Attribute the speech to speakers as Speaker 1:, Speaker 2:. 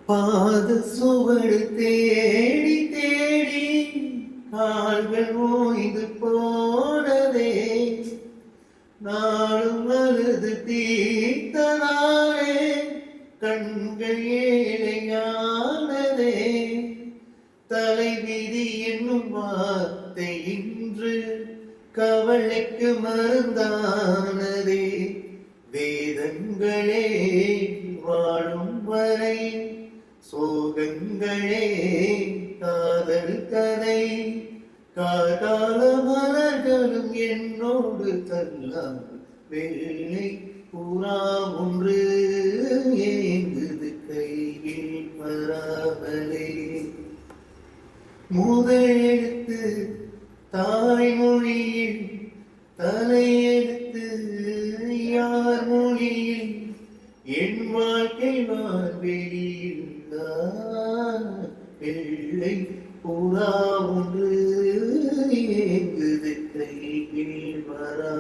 Speaker 1: பாத சுவடு தேடி தேடி கால்கள் ஓய்ந்து போனதே, நாளும் அழுது தீர்த்தனாலே கண்கள் ஏழையானதே. தலைவிதி என்னும் வார்த்தை இன்று கவலைக்கு மருந்தானதே. வேதங்களே வாழும் வரை சோகங்களே காதல் கதை. கால மலர்களும் என்னோடு தல்லாம் வெள்ளை புறா ஒன்று ஏங்குது கையில் வராமலே. முதலெழுத்து தாய்மொழியில், தலையெழுத்து யார் மொழியில், என் வாழ்க்கை வான்வெளியில் வெள்ளை புறா ஒன்று ஏங்குது கையில் வரா.